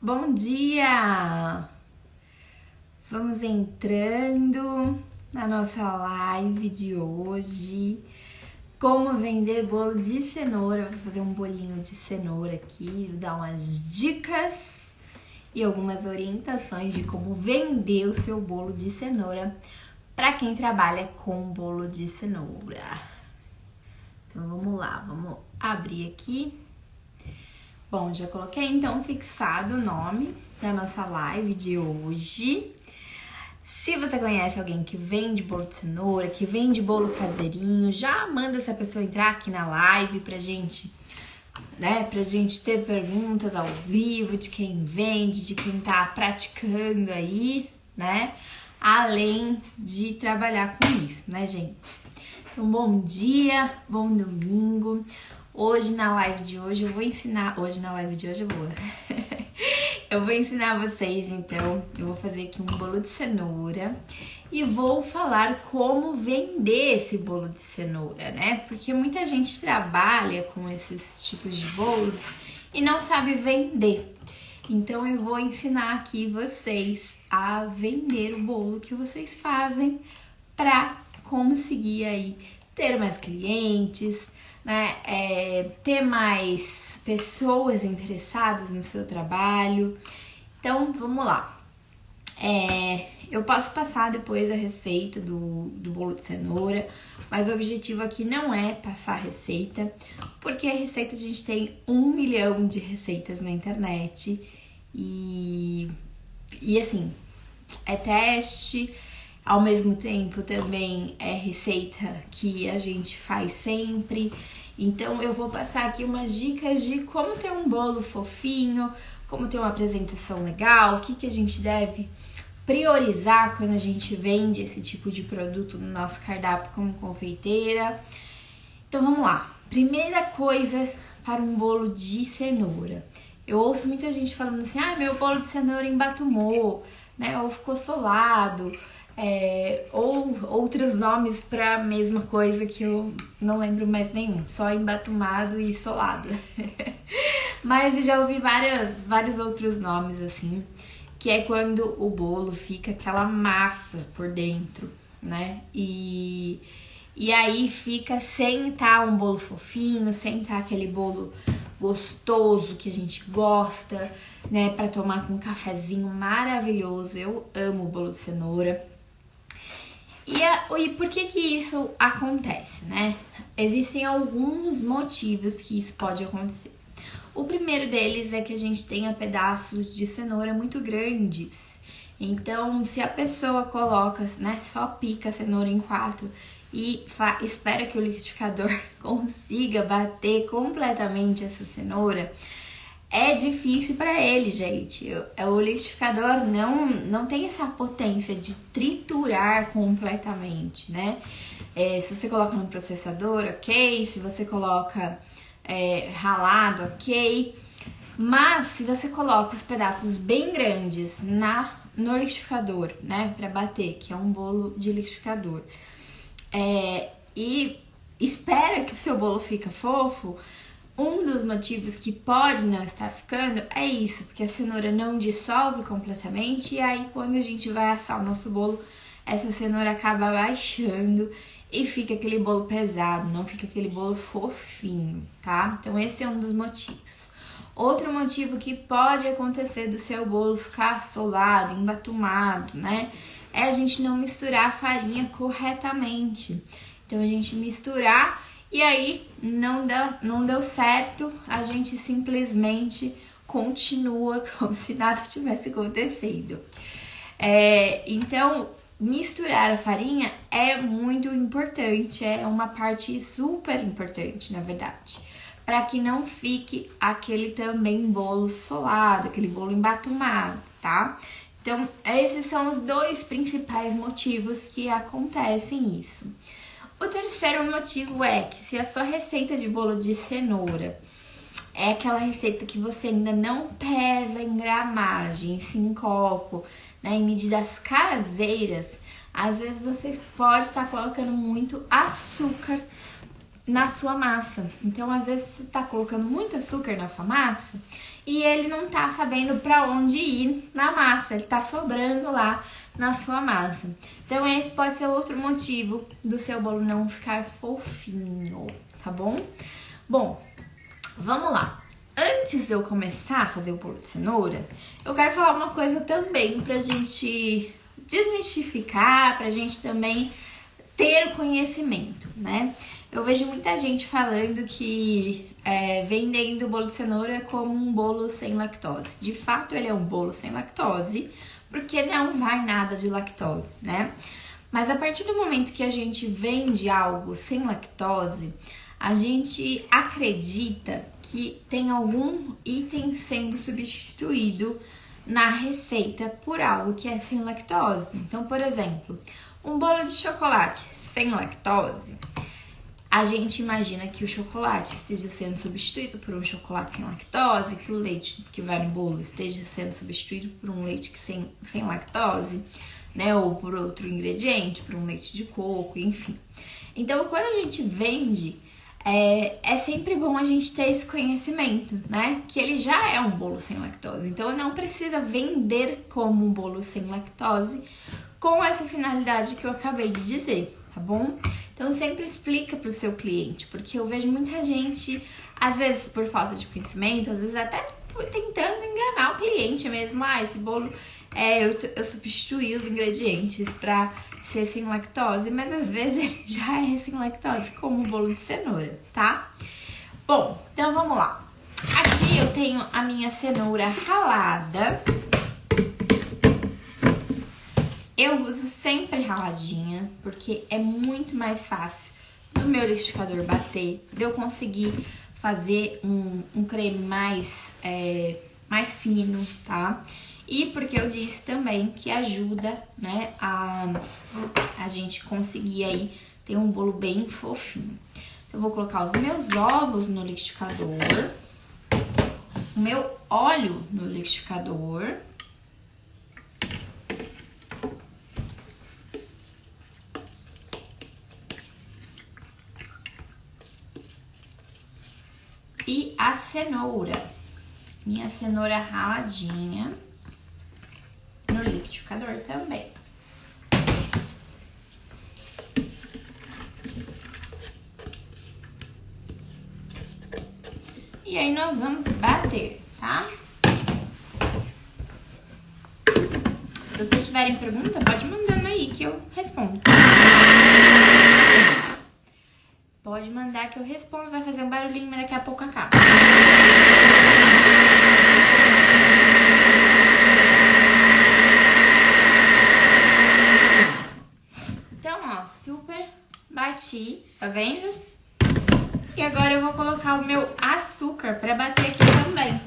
Bom dia! Vamos entrando na nossa live de hoje. Como vender bolo de cenoura. Vou fazer um bolinho de cenoura aqui, vou dar umas dicas e algumas orientações de como vender o seu bolo de cenoura para quem trabalha com bolo de cenoura. Então vamos lá, vamos abrir aqui. Bom, já coloquei então fixado o nome da nossa live de hoje. Se você conhece alguém que vende bolo de cenoura, que vende bolo caseirinho, já manda essa pessoa entrar aqui na live pra gente, né? Pra gente ter perguntas ao vivo de quem vende, de quem tá praticando aí, né? Além de trabalhar com isso, né, gente? Então, bom dia, bom domingo. Hoje na live de hoje eu vou ensinar... Eu vou ensinar vocês, então, eu vou fazer aqui um bolo de cenoura e vou falar como vender esse bolo de cenoura, né? Porque muita gente trabalha com esses tipos de bolos e não sabe vender. Então, eu vou ensinar aqui vocês a vender o bolo que vocês fazem para conseguir aí ter mais clientes, né? Ter mais pessoas interessadas no seu trabalho. Então, vamos lá. Eu posso passar depois a receita do bolo de cenoura, mas o objetivo aqui não é passar a receita, porque a receita a gente tem 1 milhão de receitas na internet e assim, é teste, ao mesmo tempo também é receita que a gente faz sempre. Então eu vou passar aqui umas dicas de como ter um bolo fofinho, como ter uma apresentação legal, o que a gente deve priorizar quando a gente vende esse tipo de produto no nosso cardápio como confeiteira. Então vamos lá. Primeira coisa para um bolo de cenoura. Eu ouço muita gente falando assim, meu bolo de cenoura embatumou, né? Ou ficou solado. Ou outros nomes para a mesma coisa que eu não lembro mais nenhum, só embatumado e solado. Mas já ouvi vários outros nomes assim, que é quando o bolo fica aquela massa por dentro, né? E aí fica sem estar um bolo fofinho, sem estar aquele bolo gostoso que a gente gosta, né? Para tomar com um cafezinho maravilhoso. Eu amo bolo de cenoura. E por que isso acontece, né? Existem alguns motivos que isso pode acontecer. O primeiro deles é que a gente tenha pedaços de cenoura muito grandes. Então, se a pessoa coloca, né, só pica a cenoura em 4 e espera que o liquidificador consiga bater completamente essa cenoura, é difícil para ele, gente. O liquidificador não tem essa potência de triturar completamente, né? Se você coloca no processador, ok. Se você coloca ralado, ok. Mas se você coloca os pedaços bem grandes no liquidificador, né? Para bater, que é um bolo de liquidificador, e espera que o seu bolo fique fofo, um dos motivos que pode não estar ficando é isso, porque a cenoura não dissolve completamente e aí quando a gente vai assar o nosso bolo, essa cenoura acaba baixando e fica aquele bolo pesado, não fica aquele bolo fofinho, tá? Então esse é um dos motivos. Outro motivo que pode acontecer do seu bolo ficar solado, embatumado, né? É a gente não misturar a farinha corretamente. Então a gente misturar e aí não deu certo, a gente simplesmente continua como se nada tivesse acontecido. Então, misturar a farinha é muito importante, é uma parte super importante, na verdade, para que não fique aquele também bolo solado, aquele bolo embatumado, tá? Então, esses são os 2 principais motivos que acontecem isso. O terceiro motivo é que se a sua receita de bolo de cenoura é aquela receita que você ainda não pesa em gramagem, em copo, né, em medidas caseiras, às vezes você pode estar colocando muito açúcar na sua massa. Então, às vezes, você tá colocando muito açúcar na sua massa e ele não tá sabendo pra onde ir na massa, ele tá sobrando lá na sua massa. Então, esse pode ser outro motivo do seu bolo não ficar fofinho, tá bom? Bom, vamos lá. Antes de eu começar a fazer o bolo de cenoura, eu quero falar uma coisa também pra gente desmistificar, pra gente também ter o conhecimento, né? Eu vejo muita gente falando que vendendo o bolo de cenoura como um bolo sem lactose. De fato, ele é um bolo sem lactose, porque não vai nada de lactose, né? Mas a partir do momento que a gente vende algo sem lactose, a gente acredita que tem algum item sendo substituído na receita por algo que é sem lactose. Então, por exemplo, um bolo de chocolate sem lactose, a gente imagina que o chocolate esteja sendo substituído por um chocolate sem lactose, que o leite que vai no bolo esteja sendo substituído por um leite sem lactose, né? Ou por outro ingrediente, por um leite de coco, enfim. Então, quando a gente vende, é sempre bom a gente ter esse conhecimento, né? Que ele já é um bolo sem lactose. Então, não precisa vender como um bolo sem lactose com essa finalidade que eu acabei de dizer, tá bom? Então, sempre explica pro seu cliente, porque eu vejo muita gente, às vezes por falta de conhecimento, às vezes até tentando enganar o cliente mesmo. Ah, esse bolo, eu substituí os ingredientes pra ser sem lactose, mas às vezes ele já é sem lactose, como o bolo de cenoura, tá? Bom, então vamos lá. Aqui eu tenho a minha cenoura ralada. Eu uso sempre raladinha, porque é muito mais fácil do meu liquidificador bater, de eu conseguir fazer um creme mais fino, tá? E porque eu disse também que ajuda, né, a gente conseguir aí ter um bolo bem fofinho. Então, eu vou colocar os meus ovos no liquidificador, o meu óleo no liquidificador. E a cenoura, minha cenoura raladinha no liquidificador também. E aí nós vamos bater, tá? Se vocês tiverem pergunta, pode mandando aí que eu respondo. Pode mandar que eu respondo, vai fazer um barulhinho, mas daqui a pouco acaba. Então, ó, super bati, tá vendo? E agora eu vou colocar o meu açúcar pra bater aqui também.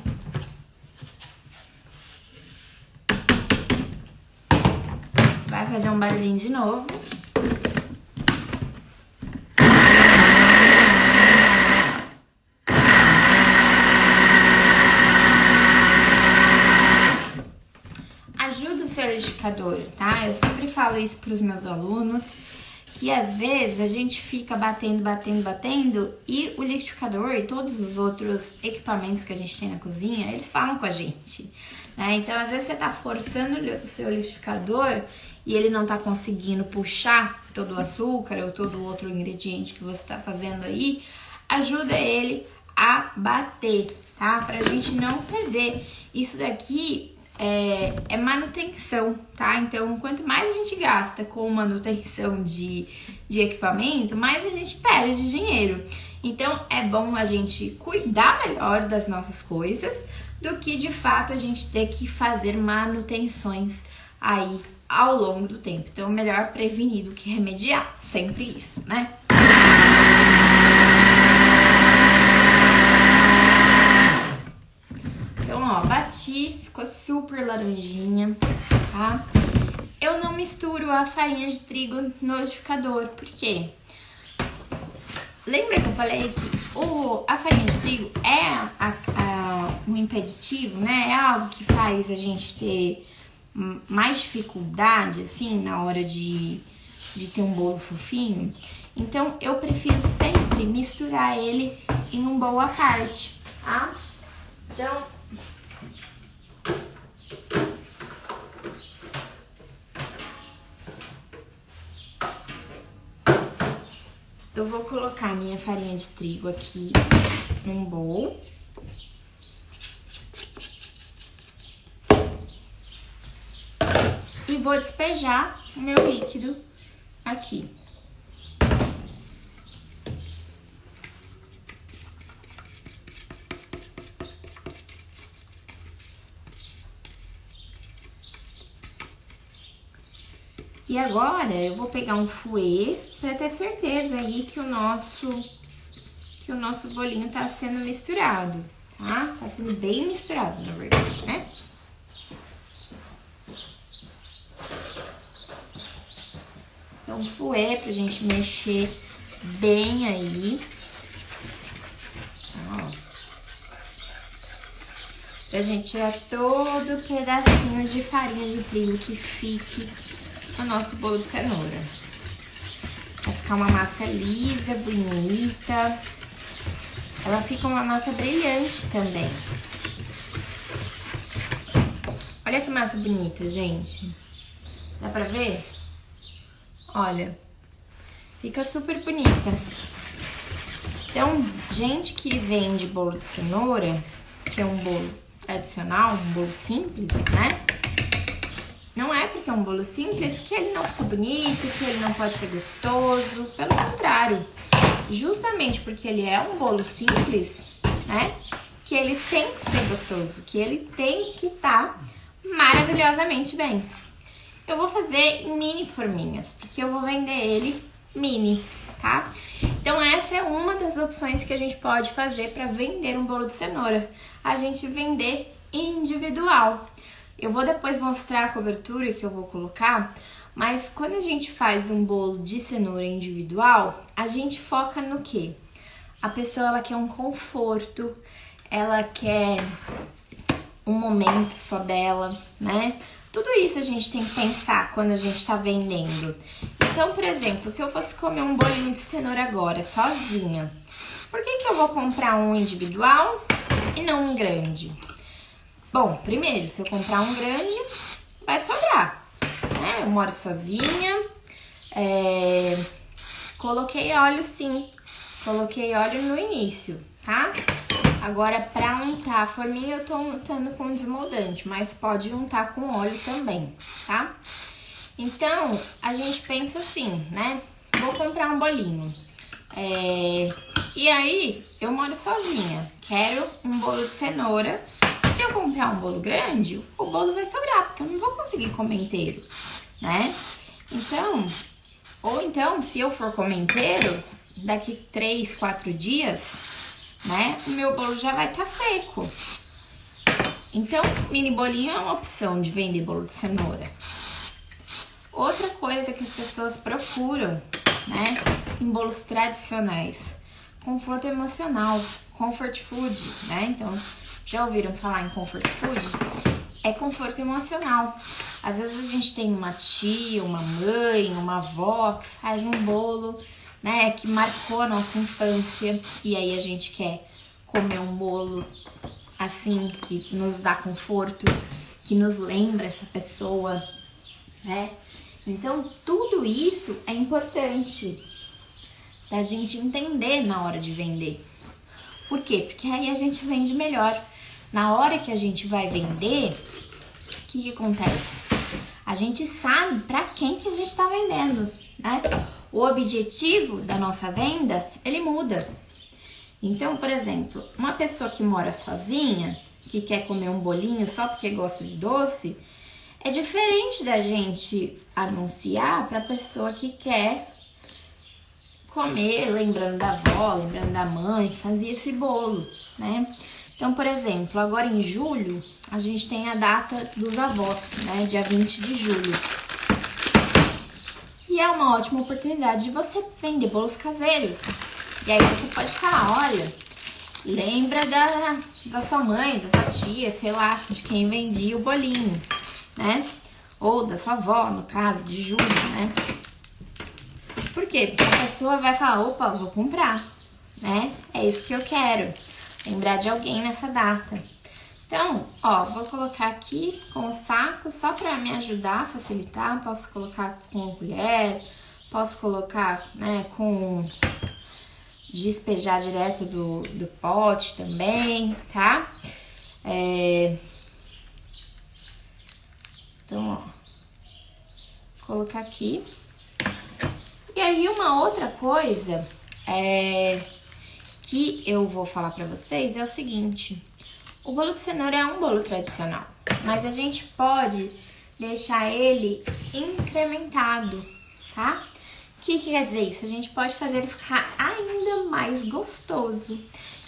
Vai fazer um barulhinho de novo. Ajuda o seu liquidificador, tá? Eu sempre falo isso pros meus alunos, que às vezes a gente fica batendo e o liquidificador e todos os outros equipamentos que a gente tem na cozinha, eles falam com a gente, né? Então, às vezes você tá forçando o seu liquidificador e ele não tá conseguindo puxar todo o açúcar ou todo o outro ingrediente que você tá fazendo aí, ajuda ele a bater, tá? Pra gente não perder. Isso daqui é manutenção, tá? Então, quanto mais a gente gasta com manutenção de equipamento, mais a gente perde dinheiro. Então, é bom a gente cuidar melhor das nossas coisas do que, de fato, a gente ter que fazer manutenções aí ao longo do tempo. Então, melhor prevenir do que remediar. Sempre isso, né? Então, ó, bati, ficou super laranjinha, tá? Eu não misturo a farinha de trigo no liquidificador, por quê? Lembra que eu falei que a farinha de trigo é um impeditivo, né? É algo que faz a gente ter mais dificuldade, assim, na hora de ter um bolo fofinho. Então, eu prefiro sempre misturar ele em um bowl à parte, tá? Então, eu vou colocar minha farinha de trigo aqui num bowl. E vou despejar o meu líquido aqui. E agora eu vou pegar um fouet para ter certeza aí que o nosso bolinho tá sendo misturado, tá? Tá sendo bem misturado, na verdade, né? Então, fouet pra gente mexer bem aí. Ó. Pra gente tirar todo o pedacinho de farinha de trigo que fique o nosso bolo de cenoura. Vai ficar uma massa lisa, bonita. Ela fica uma massa brilhante também. Olha que massa bonita, gente. Dá pra ver? Olha, fica super bonita. Então, gente que vende bolo de cenoura, que é um bolo tradicional, um bolo simples, né? Não é porque é um bolo simples que ele não fica bonito, que ele não pode ser gostoso. Pelo contrário, justamente porque ele é um bolo simples, né? Que ele tem que ser gostoso, que ele tem que estar maravilhosamente bem. Eu vou fazer em mini forminhas, porque eu vou vender ele mini, tá? Então essa é uma das opções que a gente pode fazer para vender um bolo de cenoura. A gente vender individual. Eu vou depois mostrar a cobertura que eu vou colocar, mas quando a gente faz um bolo de cenoura individual, a gente foca no quê? A pessoa, ela quer um conforto, ela quer um momento só dela, né? Tudo isso a gente tem que pensar quando a gente tá vendendo. Então, por exemplo, se eu fosse comer um bolinho de cenoura agora, sozinha, por que eu vou comprar um individual e não um grande? Bom, primeiro, se eu comprar um grande, vai sobrar, né? Eu moro sozinha, coloquei óleo sim, coloquei óleo no início, tá? Agora, pra untar a forminha, eu tô untando com desmoldante, mas pode untar com óleo também, tá? Então, a gente pensa assim, né? Vou comprar um bolinho. E aí, eu moro sozinha, quero um bolo de cenoura. Se eu comprar um bolo grande, o bolo vai sobrar, porque eu não vou conseguir comer inteiro, né? Então, ou então, se eu for comer inteiro, daqui 3, 4 dias, né, o meu bolo já vai estar seco. Então, mini bolinho é uma opção de vender bolo de cenoura. Outra coisa que as pessoas procuram, né, em bolos tradicionais, conforto emocional, comfort food, né? Então, já ouviram falar em comfort food? É conforto emocional. Às vezes a gente tem uma tia, uma mãe, uma avó que faz um bolo, né, que marcou a nossa infância, e aí a gente quer comer um bolo assim, que nos dá conforto, que nos lembra essa pessoa, né? Então, tudo isso é importante da gente entender na hora de vender. Por quê? Porque aí a gente vende melhor. Na hora que a gente vai vender, o que acontece? A gente sabe para quem que a gente está vendendo, né? O objetivo da nossa venda, ele muda. Então, por exemplo, uma pessoa que mora sozinha, que quer comer um bolinho só porque gosta de doce, é diferente da gente anunciar para pessoa que quer comer, lembrando da avó, lembrando da mãe, que fazia esse bolo, né? Então, por exemplo, agora em julho, a gente tem a data dos avós, né? Dia 20 de julho. E é uma ótima oportunidade de você vender bolos caseiros. E aí você pode falar, olha, lembra da sua mãe, da sua tia, sei lá, de quem vendia o bolinho, né? Ou da sua avó, no caso, de julho, né? Por quê? Porque a pessoa vai falar, opa, vou comprar, né? É isso que eu quero, lembrar de alguém nessa data. Então, ó, vou colocar aqui com o saco só pra me ajudar, facilitar. Posso colocar com colher, posso colocar, né, com despejar direto do pote também, tá? Então, ó, vou colocar aqui. E aí, uma outra coisa que eu vou falar pra vocês é o seguinte: o bolo de cenoura é um bolo tradicional, mas a gente pode deixar ele incrementado, tá? O que quer dizer isso? A gente pode fazer ele ficar ainda mais gostoso.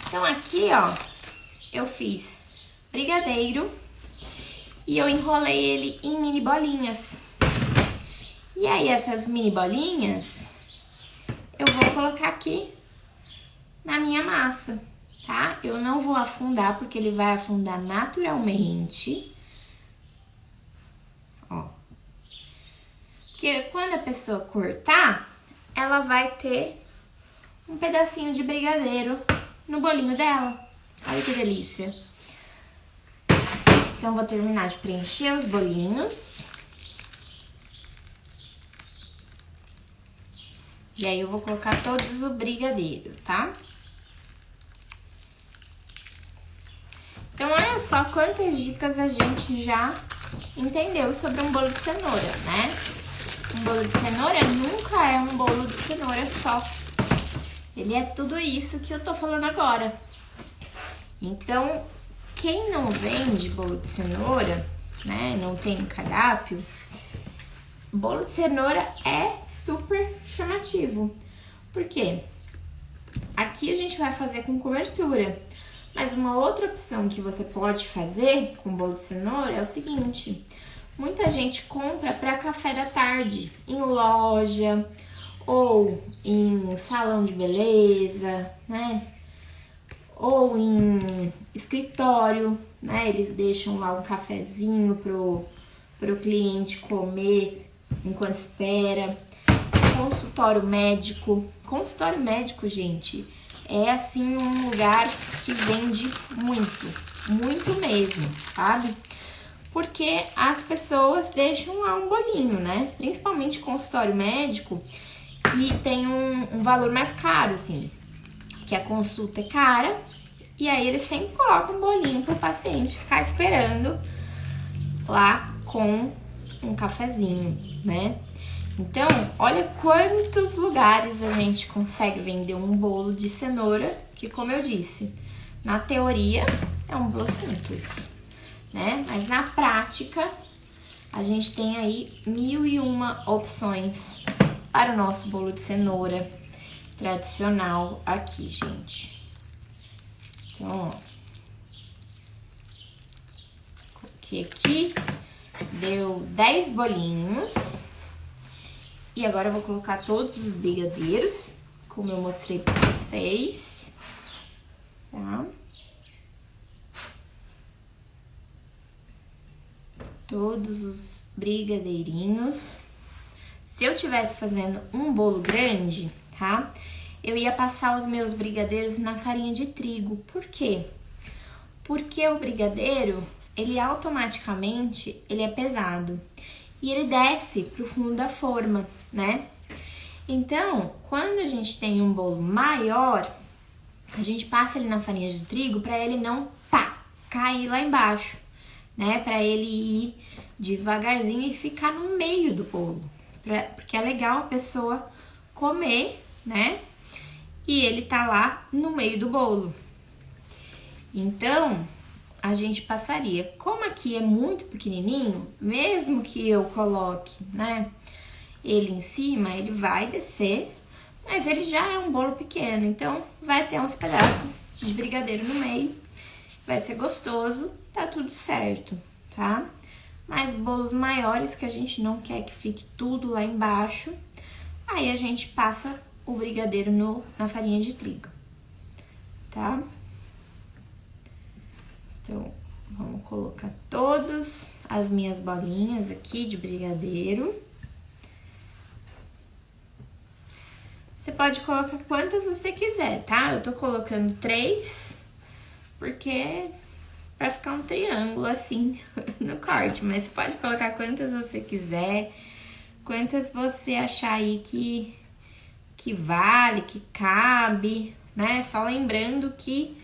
Então aqui, ó, eu fiz brigadeiro e eu enrolei ele em mini bolinhas. E aí essas mini bolinhas eu vou colocar aqui na minha massa, tá? Eu não vou afundar, porque ele vai afundar naturalmente. Ó. Porque quando a pessoa cortar, ela vai ter um pedacinho de brigadeiro no bolinho dela. Olha que delícia. Então, vou terminar de preencher os bolinhos. E aí, eu vou colocar todos o brigadeiro, tá? Então, olha só quantas dicas a gente já entendeu sobre um bolo de cenoura, né? Um bolo de cenoura nunca é um bolo de cenoura só. Ele é tudo isso que eu tô falando agora. Então, quem não vende bolo de cenoura, né, não tem cardápio, bolo de cenoura é super chamativo. Por quê? Aqui a gente vai fazer com cobertura. Mas uma outra opção que você pode fazer com bolo de cenoura é o seguinte: muita gente compra para café da tarde, em loja ou em salão de beleza, né? Ou em escritório, né? Eles deixam lá um cafezinho pro cliente comer enquanto espera. Consultório médico. Consultório médico, gente, é assim um lugar que vende muito mesmo, sabe? Porque as pessoas deixam lá um bolinho, né? Principalmente consultório médico, que tem um valor mais caro, assim, que a consulta é cara, e aí eles sempre colocam um bolinho pro paciente ficar esperando lá com um cafezinho, né? Então, olha quantos lugares a gente consegue vender um bolo de cenoura, que, como eu disse, na teoria é um bolo simples, né? Mas na prática, a gente tem aí 1001 opções para o nosso bolo de cenoura tradicional aqui, gente. Então, ó, coloquei aqui, deu 10 bolinhos. E agora eu vou colocar todos os brigadeiros, como eu mostrei pra vocês, tá? Todos os brigadeirinhos. Se eu tivesse fazendo um bolo grande, tá? Eu ia passar os meus brigadeiros na farinha de trigo. Por quê? Porque o brigadeiro, ele automaticamente, ele é pesado. E ele desce pro fundo da forma, né? Então, quando a gente tem um bolo maior, a gente passa ele na farinha de trigo para ele não, cair lá embaixo, né? Para ele ir devagarzinho e ficar no meio do bolo. Porque é legal a pessoa comer, né? E ele tá lá no meio do bolo. Então, a gente passaria. Como aqui é muito pequenininho, mesmo que eu coloque, né, ele em cima, ele vai descer, mas ele já é um bolo pequeno, então vai ter uns pedaços de brigadeiro no meio, vai ser gostoso, tá tudo certo, tá? Mas bolos maiores que a gente não quer que fique tudo lá embaixo, aí a gente passa o brigadeiro na farinha de trigo, tá? Então, vamos colocar todas as minhas bolinhas aqui de brigadeiro. pode colocar quantas você quiser, tá? Eu tô colocando 3, porque pra ficar um triângulo assim no corte. Mas você pode colocar quantas você quiser, quantas você achar aí que vale, que cabe, né? Só lembrando que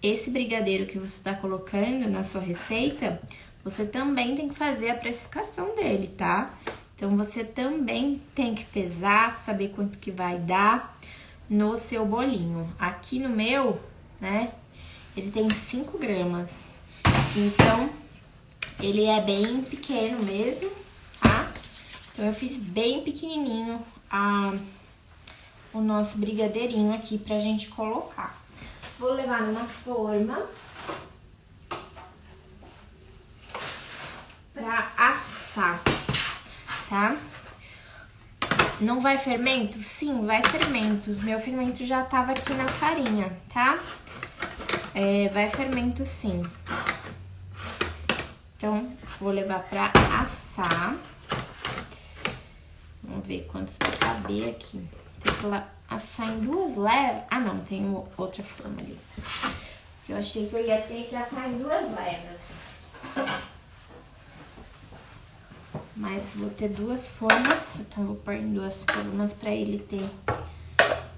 esse brigadeiro que você tá colocando na sua receita, você também tem que fazer a precificação dele, tá? Então, você também tem que pesar, saber quanto que vai dar no seu bolinho. Aqui no meu, né, ele tem 5 gramas. Então, ele é bem pequeno mesmo, tá? Então, eu fiz bem pequenininho o nosso brigadeirinho aqui pra gente colocar. Vou levar numa forma pra assar, tá? Não vai fermento? Sim, vai fermento. Meu fermento já tava aqui na farinha, tá? Vai fermento sim. Então, vou levar pra assar. Vamos ver quantos vai caber aqui. Tem que assar em 2 levas. Ah, não, tem outra forma ali. Eu achei que eu ia ter que assar em 2 levas. Mas vou ter 2 formas, então vou pôr em 2 formas pra ele ter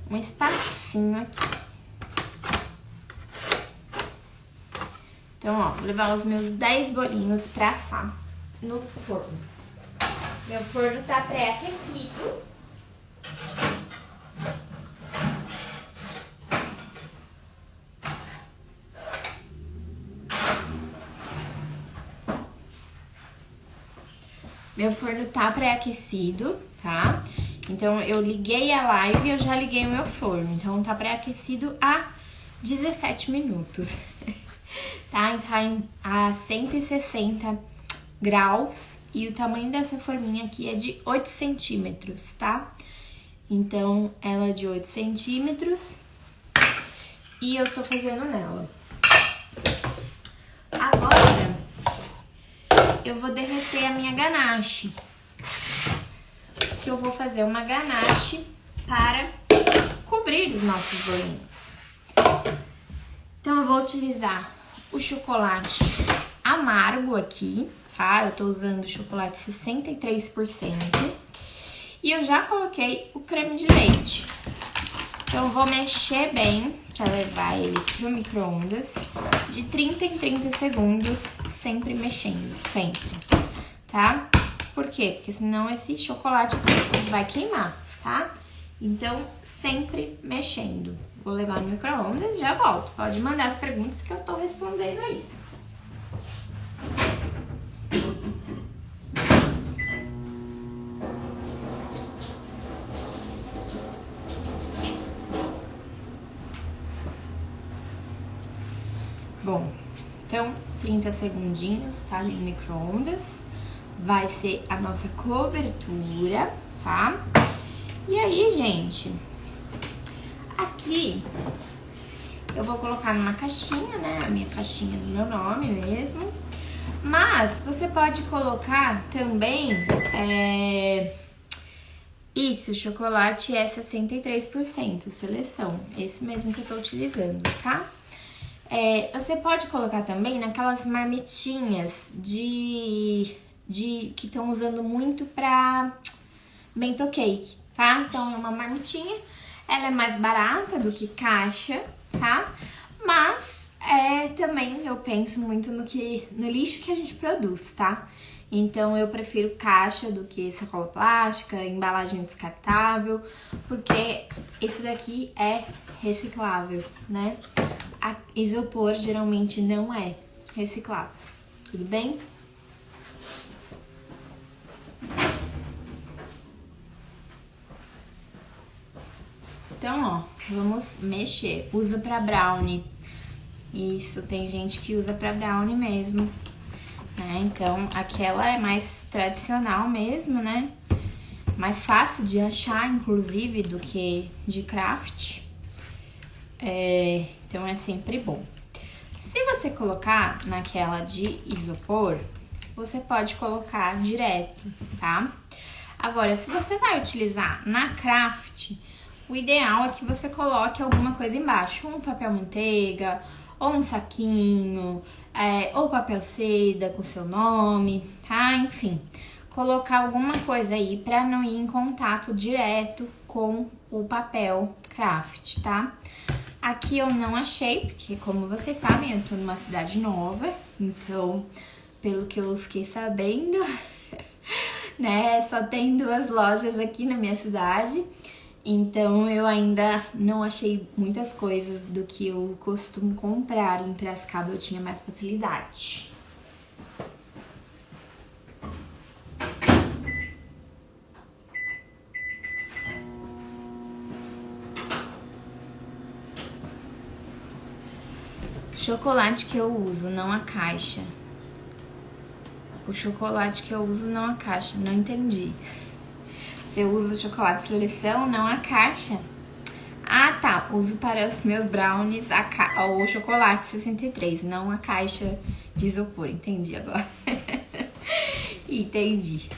um espacinho aqui. Então, ó, vou levar os meus 10 bolinhos pra assar no forno. Meu forno tá pré-aquecido. Meu forno tá pré-aquecido, tá? Então, eu liguei a live e eu já liguei o meu forno. Então, tá pré-aquecido há 17 minutos. Tá? Tá a 160 graus. E o tamanho dessa forminha aqui é de 8 centímetros, tá? Então, ela é de 8 centímetros. E eu tô fazendo nela. Agora, eu vou derreter a minha ganache. Que eu vou fazer uma ganache para cobrir os nossos bolinhos. Então, eu vou utilizar o chocolate amargo aqui, tá? Eu tô usando chocolate 63%. E eu já coloquei o creme de leite. Então, eu vou mexer bem pra levar ele pro micro-ondas de 30 em 30 segundos, sempre mexendo, sempre, tá? Por quê? Porque senão esse chocolate aqui vai queimar, tá? Então, sempre mexendo. Vou levar no micro-ondas e já volto. Pode mandar as perguntas que eu tô respondendo aí. Bom, então 30 segundinhos, tá ali no micro-ondas. Vai ser a nossa cobertura, tá? E aí, gente, aqui eu vou colocar numa caixinha, né? A minha caixinha do meu nome mesmo. Mas você pode colocar também, isso, chocolate é 63%, seleção. Esse mesmo que eu tô utilizando, tá? Você pode colocar também naquelas marmitinhas que estão usando muito pra bento cake, tá? Então, é uma marmitinha, ela é mais barata do que caixa, tá? Mas, também eu penso muito no lixo que a gente produz, tá? Então, eu prefiro caixa do que sacola plástica, embalagem descartável, porque isso daqui é reciclável, né? A isopor geralmente não é reciclável, tudo bem? Então, ó, vamos mexer. Usa pra brownie. Isso, tem gente que usa pra brownie mesmo, né? Então, aquela é mais tradicional mesmo, né? Mais fácil de achar, inclusive, do que de craft. Então, é sempre bom. Se você colocar naquela de isopor, você pode colocar direto, tá? Agora, se você vai utilizar na craft, o ideal é que você coloque alguma coisa embaixo, um papel manteiga, ou um saquinho, ou papel seda com seu nome, tá? Enfim, colocar alguma coisa aí pra não ir em contato direto com o papel craft, tá? Aqui eu não achei, porque como vocês sabem, eu tô numa cidade nova, então, pelo que eu fiquei sabendo, né, só tem 2 lojas aqui na minha cidade, então eu ainda não achei muitas coisas do que eu costumo comprar. Em Piracicaba eu tinha mais facilidade. Chocolate que eu uso, não a caixa. O chocolate que eu uso, não a caixa. Não entendi. Você usa chocolate seleção, não a caixa? Ah, tá. Uso para os meus brownies o chocolate 63, não a caixa de isopor. Entendi agora. Entendi.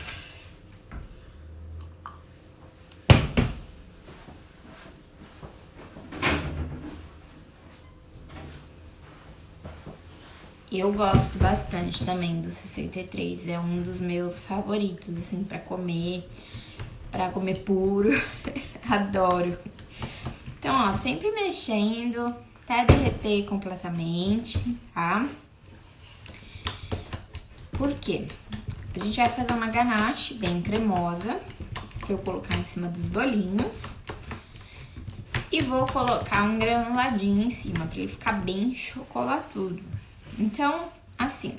Eu gosto bastante também do 63, é um dos meus favoritos, assim, pra comer puro, adoro. Então, ó, sempre mexendo até derreter completamente, tá? Por quê? A gente vai fazer uma ganache bem cremosa, pra eu colocar em cima dos bolinhos. E vou colocar um granuladinho em cima, pra ele ficar bem chocolatudo. Então, assim,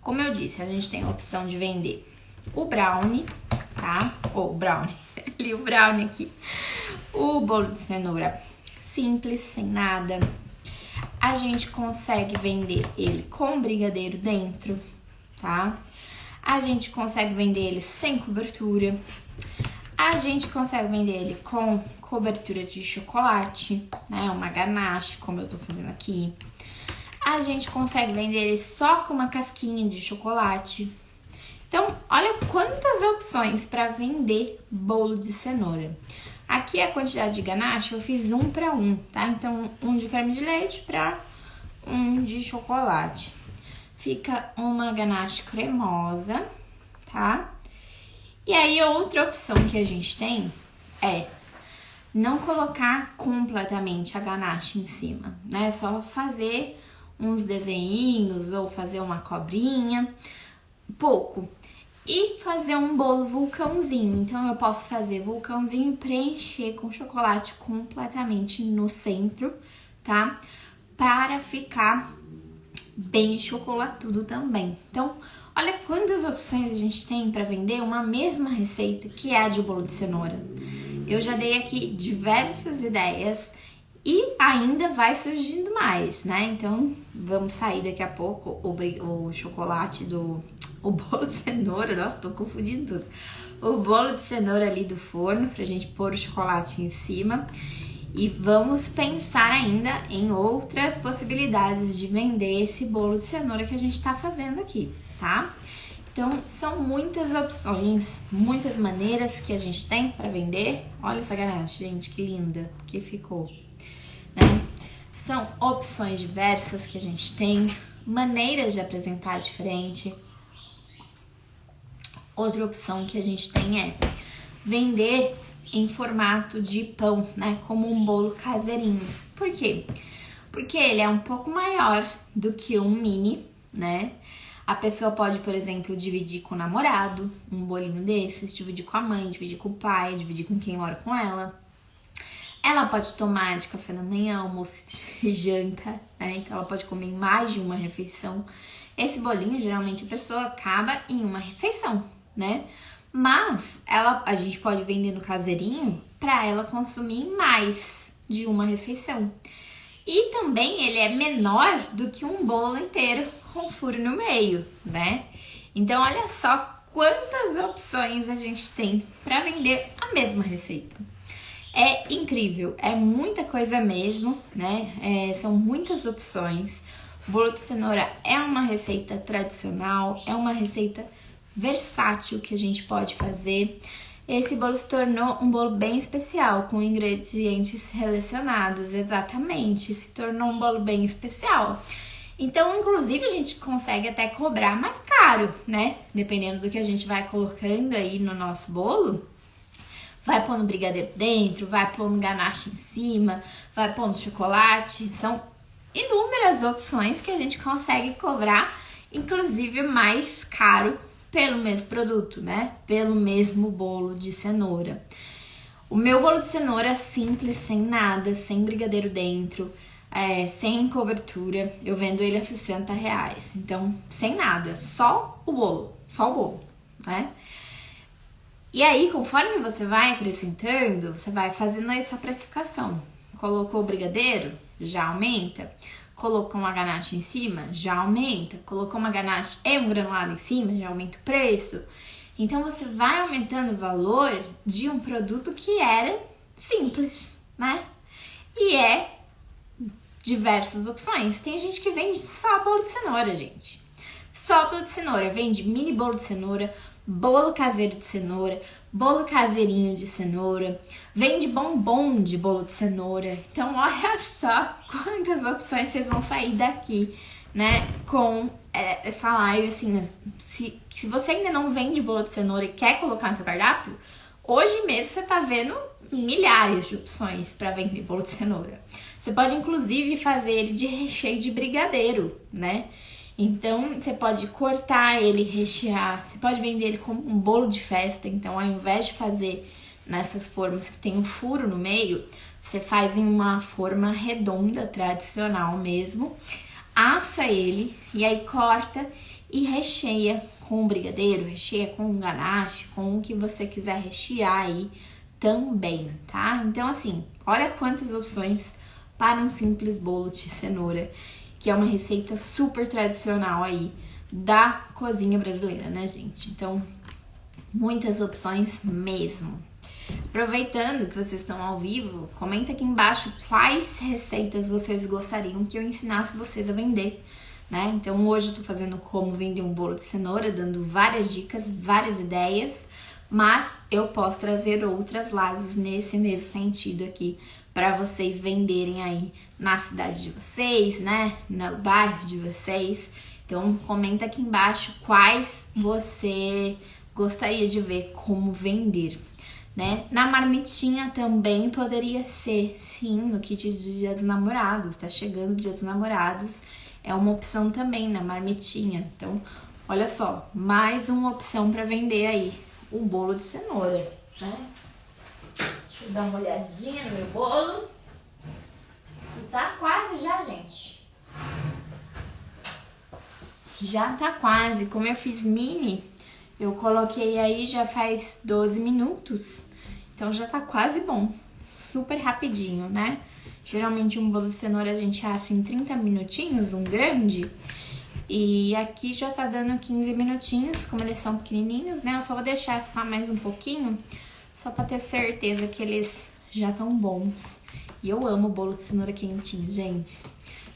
como eu disse, a gente tem a opção de vender o brownie, tá? Ou brownie, li o brownie aqui. O bolo de cenoura simples, sem nada. A gente consegue vender ele com brigadeiro dentro, tá? A gente consegue vender ele sem cobertura. A gente consegue vender ele com cobertura de chocolate, né? Uma ganache, como eu tô fazendo aqui. A gente consegue vender ele só com uma casquinha de chocolate. Então, olha quantas opções para vender bolo de cenoura. Aqui a quantidade de ganache eu fiz 1 para 1, tá? Então, 1 de creme de leite para 1 de chocolate. Fica uma ganache cremosa, tá? E aí, outra opção que a gente tem é não colocar completamente a ganache em cima, né? Só fazer uns desenhinhos ou fazer uma cobrinha, pouco. E fazer um bolo vulcãozinho. Então, eu posso fazer vulcãozinho e preencher com chocolate completamente no centro, tá? Para ficar bem chocolatudo também. Então, olha quantas opções a gente tem para vender uma mesma receita, que é a de bolo de cenoura. Eu já dei aqui diversas ideias e ainda vai surgindo mais, né? Então, vamos sair daqui a pouco o chocolate o bolo de cenoura, nossa, tô confundindo tudo. O bolo de cenoura ali do forno, pra gente pôr o chocolate em cima. E vamos pensar ainda em outras possibilidades de vender esse bolo de cenoura que a gente tá fazendo aqui, tá? Então, são muitas opções, muitas maneiras que a gente tem pra vender. Olha essa ganache, gente, que linda que ficou, né? São opções diversas que a gente tem, maneiras de apresentar diferente. Outra opção que a gente tem é vender em formato de pão, né? Como um bolo caseirinho. Por quê? Porque ele é um pouco maior do que um mini, né? A pessoa pode, por exemplo, dividir com o namorado, um bolinho desses, dividir com a mãe, dividir com o pai, dividir com quem mora com ela. Ela pode tomar de café da manhã, almoço e janta, né? Então ela pode comer mais de uma refeição. Esse bolinho, geralmente, a pessoa acaba em uma refeição, né? Mas a gente pode vender no caseirinho para ela consumir mais de uma refeição. E também ele é menor do que um bolo inteiro com furo no meio, né? Então olha só quantas opções a gente tem para vender a mesma receita. É incrível, é muita coisa mesmo, né? São muitas opções. O bolo de cenoura é uma receita tradicional, é uma receita versátil que a gente pode fazer. esse bolo se tornou um bolo bem especial, com ingredientes selecionados, exatamente, se tornou um bolo bem especial. Então, inclusive, a gente consegue até cobrar mais caro, né? Dependendo do que a gente vai colocando aí no nosso bolo. Vai pondo brigadeiro dentro, vai pondo ganache em cima, vai pondo chocolate. São inúmeras opções que a gente consegue cobrar, inclusive mais caro pelo mesmo produto, né? Pelo mesmo bolo de cenoura. O meu bolo de cenoura simples, sem nada, sem brigadeiro dentro, sem cobertura, eu vendo ele a R$60. Então, sem nada, só o bolo, né? E aí, conforme você vai acrescentando, você vai fazendo aí sua precificação. Colocou o brigadeiro, já aumenta. Colocou uma ganache em cima, já aumenta. Colocou uma ganache e um granulado em cima, já aumenta o preço. Então, você vai aumentando o valor de um produto que era simples, né? E diversas opções. Tem gente que vende só bolo de cenoura, gente. Só bolo de cenoura. Vende mini bolo de cenoura, bolo caseiro de cenoura, bolo caseirinho de cenoura, vende bombom de bolo de cenoura. Então, olha só quantas opções vocês vão sair daqui, né? Com essa live, assim, se você ainda não vende bolo de cenoura e quer colocar no seu cardápio, hoje mesmo você tá vendo milhares de opções para vender bolo de cenoura. Você pode, inclusive, fazer ele de recheio de brigadeiro, né? Então, você pode cortar ele, rechear, você pode vender ele como um bolo de festa. Então, ao invés de fazer nessas formas que tem um furo no meio, você faz em uma forma redonda, tradicional mesmo, assa ele e aí corta e recheia com brigadeiro, recheia com ganache, com o que você quiser rechear aí também, tá? Então, assim, olha quantas opções para um simples bolo de cenoura, que é uma receita super tradicional aí da cozinha brasileira, né, gente? Então, muitas opções mesmo. Aproveitando que vocês estão ao vivo, comenta aqui embaixo quais receitas vocês gostariam que eu ensinasse vocês a vender, né? Então, hoje eu tô fazendo como vender um bolo de cenoura, dando várias dicas, várias ideias, mas eu posso trazer outras lives nesse mesmo sentido aqui, para vocês venderem aí na cidade de vocês, né? No bairro de vocês. Então, comenta aqui embaixo quais você gostaria de ver como vender, né? Na marmitinha também poderia ser, sim, no kit de Dia dos Namorados. Tá chegando o Dia dos Namorados, é uma opção também na marmitinha. Então, olha só, mais uma opção para vender aí o bolo de cenoura, né? Deixa eu dar uma olhadinha no meu bolo. E tá quase já, gente. Já tá quase. Como eu fiz mini, eu coloquei aí já faz 12 minutos. Então já tá quase bom. Super rapidinho, né? Geralmente um bolo de cenoura a gente assa em 30 minutinhos, um grande. E aqui já tá dando 15 minutinhos, como eles são pequenininhos, né? Eu só vou deixar assar mais um pouquinho, só pra ter certeza que eles já estão bons. E eu amo bolo de cenoura quentinho, gente.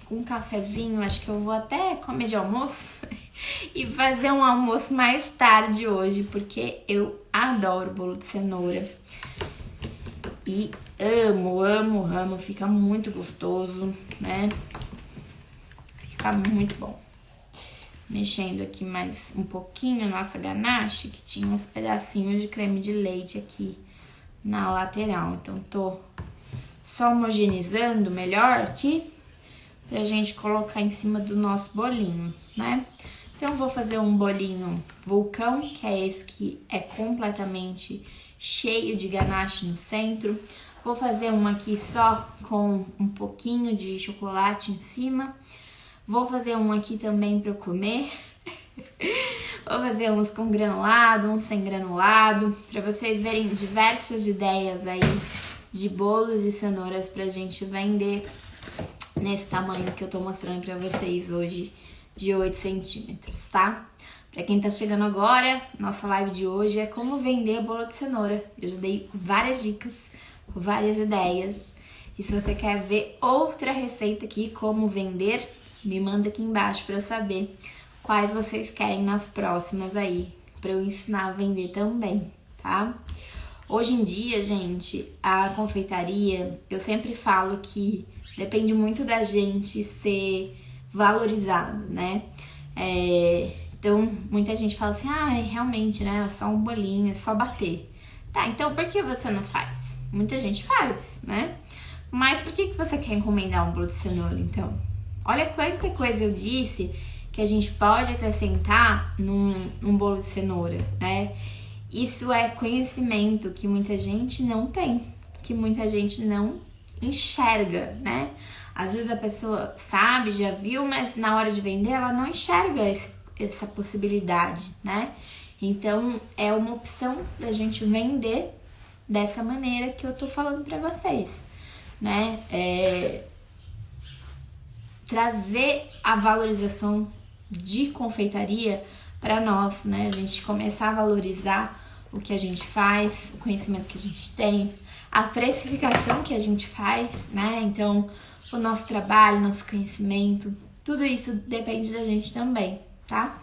Com um cafezinho, acho que eu vou até comer de almoço e fazer um almoço mais tarde hoje, porque eu adoro bolo de cenoura. E amo, fica muito gostoso, né? Fica muito bom. Mexendo aqui mais um pouquinho a nossa ganache, que tinha uns pedacinhos de creme de leite aqui na lateral. Então, tô só homogeneizando melhor aqui pra gente colocar em cima do nosso bolinho, né? Então, vou fazer um bolinho vulcão, que é esse que é completamente cheio de ganache no centro. Vou fazer um aqui só com um pouquinho de chocolate em cima. Vou fazer um aqui também para eu comer. Vou fazer uns com granulado, uns sem granulado, para vocês verem diversas ideias aí de bolos de cenouras pra gente vender nesse tamanho que eu tô mostrando pra vocês hoje, de 8 centímetros, tá? Pra quem tá chegando agora, nossa live de hoje é como vender bolo de cenoura. Eu já dei várias dicas, várias ideias. E se você quer ver outra receita aqui, como vender, me manda aqui embaixo pra eu saber quais vocês querem nas próximas aí, pra eu ensinar a vender também, tá? Hoje em dia, gente, a confeitaria, eu sempre falo que depende muito da gente ser valorizado, né? Então, muita gente fala assim, realmente, né? É só um bolinho, é só bater. Tá, então por que você não faz? Muita gente faz, né? Mas por que você quer encomendar um bolo de cenoura, então? Olha quanta coisa eu disse que a gente pode acrescentar num bolo de cenoura, né? Isso é conhecimento que muita gente não tem, que muita gente não enxerga, né? Às vezes a pessoa sabe, já viu, mas na hora de vender ela não enxerga essa possibilidade, né? Então é uma opção da gente vender dessa maneira que eu tô falando pra vocês, né? Trazer a valorização de confeitaria para nós, né? A gente começar a valorizar o que a gente faz, o conhecimento que a gente tem, a precificação que a gente faz, né? Então, o nosso trabalho, nosso conhecimento, tudo isso depende da gente também, tá?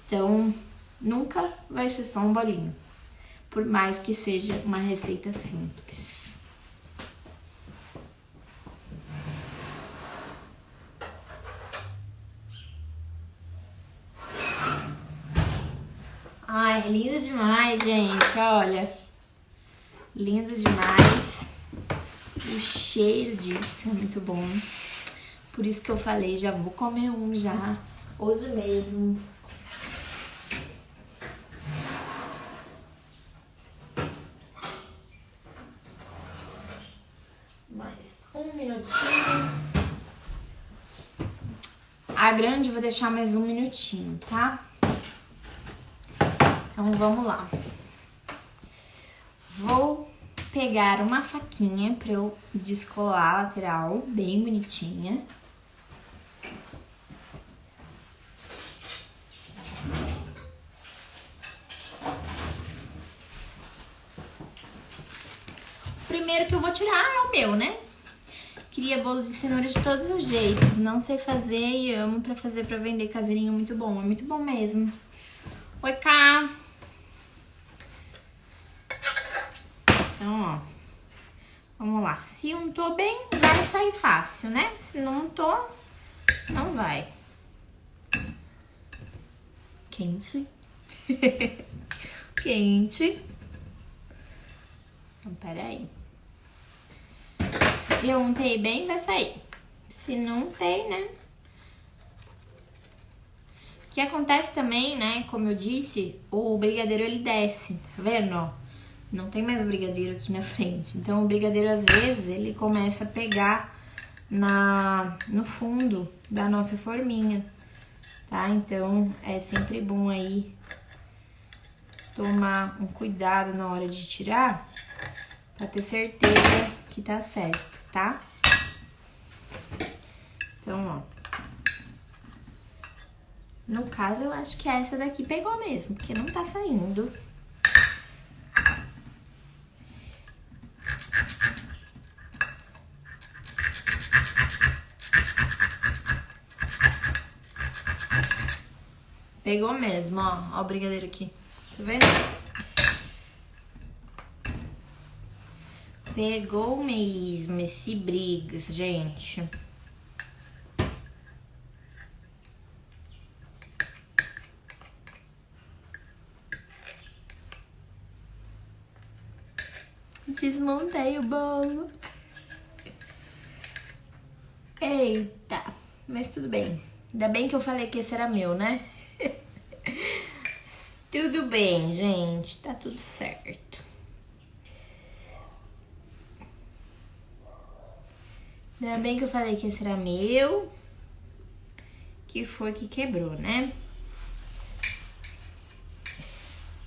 Então, nunca vai ser só um bolinho, por mais que seja uma receita simples. Ai, lindo demais, gente, olha. Lindo demais. O cheiro disso é muito bom. Por isso que eu falei, já vou comer um já. Hoje mesmo. Mais um minutinho. A grande eu vou deixar mais um minutinho, tá? Então vamos lá. Vou pegar uma faquinha pra eu descolar a lateral, bem bonitinha. O primeiro que eu vou tirar é o meu, né? Queria bolo de cenoura de todos os jeitos. Não sei fazer e amo pra fazer pra vender caseirinho, muito bom. É muito bom mesmo. Oi, Cá! Então, ó. Vamos lá. Se untou bem, vai sair fácil, né? Se não untou, não vai. Quente. Quente. Então, peraí. Se eu untei bem, vai sair. Se não untei, né? O que acontece também, né? Como eu disse, o brigadeiro ele desce. Tá vendo, ó? Não tem mais o brigadeiro aqui na frente. Então, o brigadeiro, às vezes, ele começa a pegar no fundo da nossa forminha, tá? Então, é sempre bom aí tomar um cuidado na hora de tirar, pra ter certeza que tá certo, tá? Então, ó. No caso, eu acho que essa daqui pegou mesmo, porque não tá saindo. Pegou mesmo, ó. Ó o brigadeiro aqui. Tá vendo? Pegou mesmo esse Briggs, gente. Desmontei o bolo. Eita, mas tudo bem. Ainda bem que eu falei que esse era meu, né? Tudo bem, gente. Tá tudo certo. Ainda bem que eu falei que esse era meu. Que foi que quebrou, né?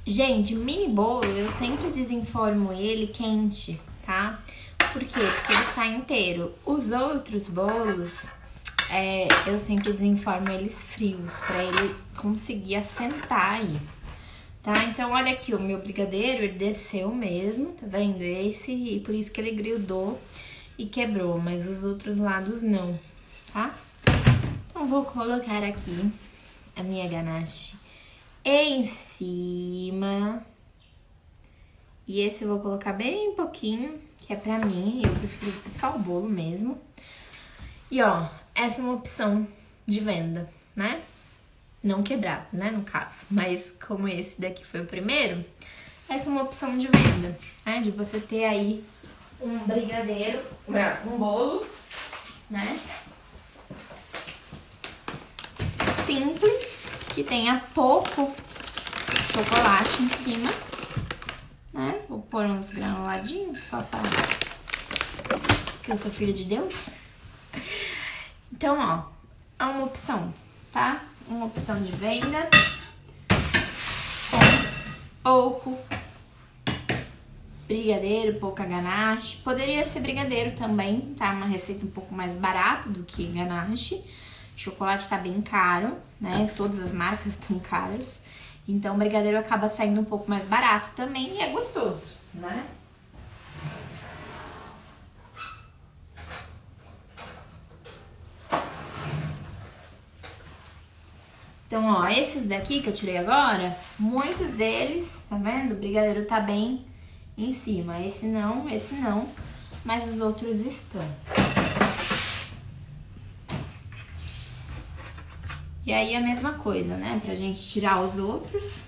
Gente, mini bolo, eu sempre desenformo ele quente, tá? Por quê? Porque ele sai inteiro. Os outros bolos, eu sempre desenformo eles frios, pra ele conseguir assentar aí, tá? Então, olha aqui, o meu brigadeiro, ele desceu mesmo, tá vendo? Esse, e por isso que ele grudou e quebrou, mas os outros lados não, tá? Então, vou colocar aqui a minha ganache em cima E esse eu vou colocar bem pouquinho, que é pra mim, eu prefiro só o bolo mesmo. E ó, essa é uma opção de venda, né? Não quebrado, né, no caso. Mas como esse daqui foi o primeiro, essa é uma opção de venda, né? De você ter aí um brigadeiro, um bolo, né? Simples, que tenha pouco chocolate em cima, né? Vou pôr uns granuladinhos só pra... porque eu sou filha de Deus. Então, ó, é uma opção, tá? Uma opção de venda com pouco brigadeiro, pouca ganache. Poderia ser brigadeiro também, tá? Uma receita um pouco mais barata do que ganache. Chocolate tá bem caro, né? Todas as marcas estão caras. Então, o brigadeiro acaba saindo um pouco mais barato também e é gostoso, né? Então, ó, esses daqui que eu tirei agora, muitos deles, tá vendo? O brigadeiro tá bem em cima. Esse não, mas os outros estão. E aí a mesma coisa, né? Pra gente tirar os outros.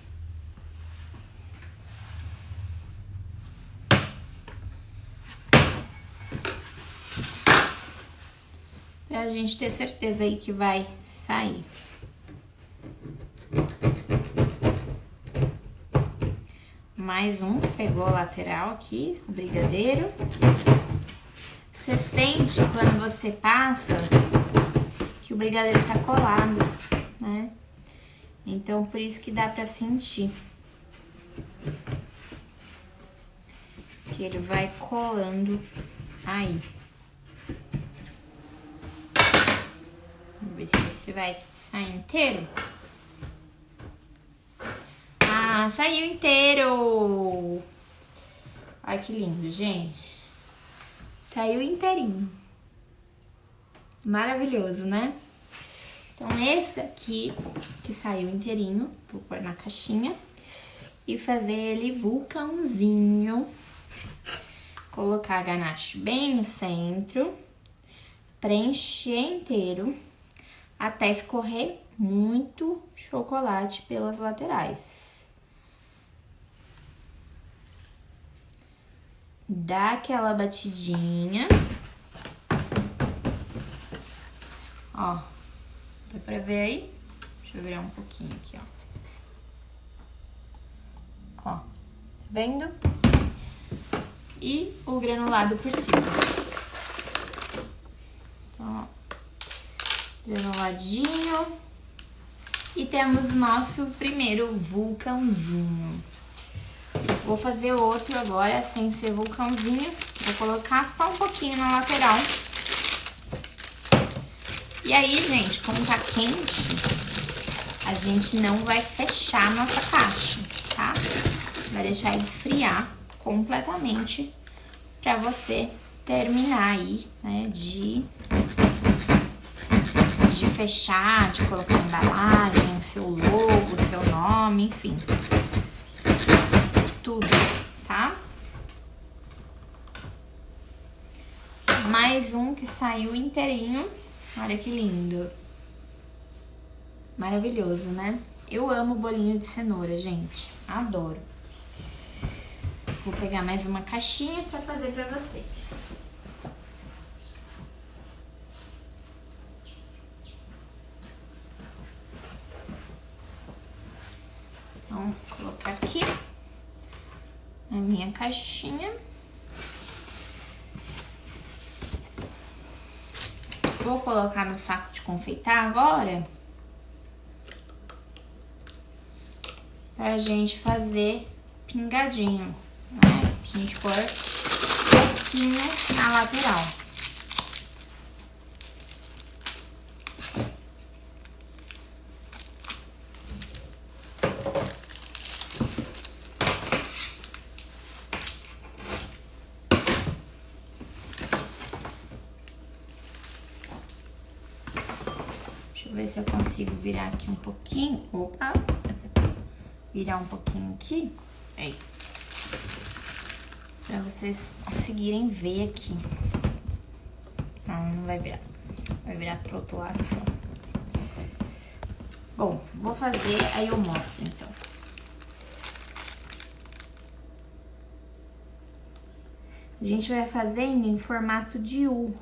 Pra gente ter certeza aí que vai sair. Mais um, pegou a lateral aqui, o brigadeiro. Você sente quando você passa que o brigadeiro tá colado, né? Então, por isso que dá pra sentir. Que ele vai colando aí. Vamos ver se esse vai sair inteiro. Ah, saiu inteiro! Ai, que lindo, gente. Saiu inteirinho. Maravilhoso, né? Então, esse daqui, que saiu inteirinho, vou pôr na caixinha. E fazer ele vulcãozinho. Colocar a ganache bem no centro. Preencher inteiro. Até escorrer muito chocolate pelas laterais. Dá aquela batidinha. Ó, dá pra ver aí? Deixa eu virar um pouquinho aqui, ó. Ó, tá vendo? E o granulado por cima. Então, ó, granuladinho. E temos nosso primeiro vulcãozinho. Vou fazer outro agora, sem ser vulcãozinho. Vou colocar só um pouquinho na lateral. E aí, gente, como tá quente, a gente não vai fechar a nossa caixa, tá? Vai deixar ele esfriar completamente pra você terminar aí, né, de fechar, de colocar a embalagem, seu logo, seu nome, enfim. Tudo, tá? Mais um que saiu inteirinho. Olha que lindo. Maravilhoso, né? Eu amo bolinho de cenoura, gente. Adoro. Vou pegar mais uma caixinha pra fazer pra vocês. Então, vou colocar aqui na minha caixinha. Vou colocar no saco de confeitar agora. Pra gente fazer pingadinho, né? A gente pôr um pouquinho na lateral. Deixa eu ver se eu consigo virar aqui um pouquinho. Opa! Virar um pouquinho aqui. Aí. Pra vocês conseguirem ver aqui. Não vai virar. Vai virar pro outro lado só. Bom, vou fazer, aí eu mostro então. A gente vai fazendo em formato de U.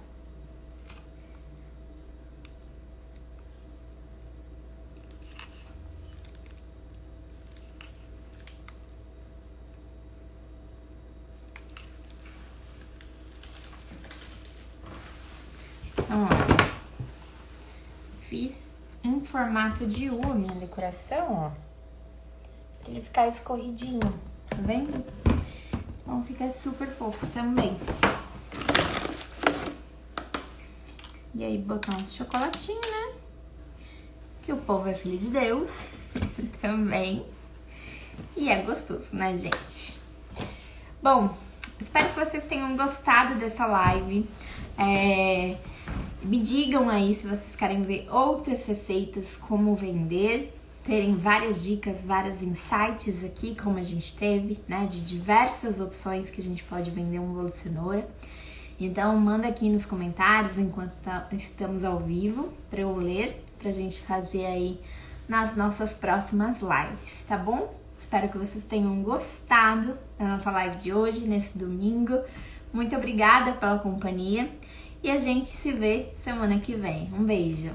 Então, ó, fiz em formato de U a minha decoração, ó, pra ele ficar escorridinho, tá vendo? Então fica super fofo também. E aí botar uns chocolatinhos, né? Que o povo é filho de Deus também. E é gostoso, né, gente? Bom, espero que vocês tenham gostado dessa live. Me digam aí se vocês querem ver outras receitas, como vender, terem várias dicas, vários insights aqui, como a gente teve, né, de diversas opções que a gente pode vender um bolo de cenoura. Então, manda aqui nos comentários enquanto estamos ao vivo, para eu ler, pra gente fazer aí nas nossas próximas lives, tá bom? Espero que vocês tenham gostado da nossa live de hoje, nesse domingo. Muito obrigada pela companhia. E a gente se vê semana que vem. Um beijo!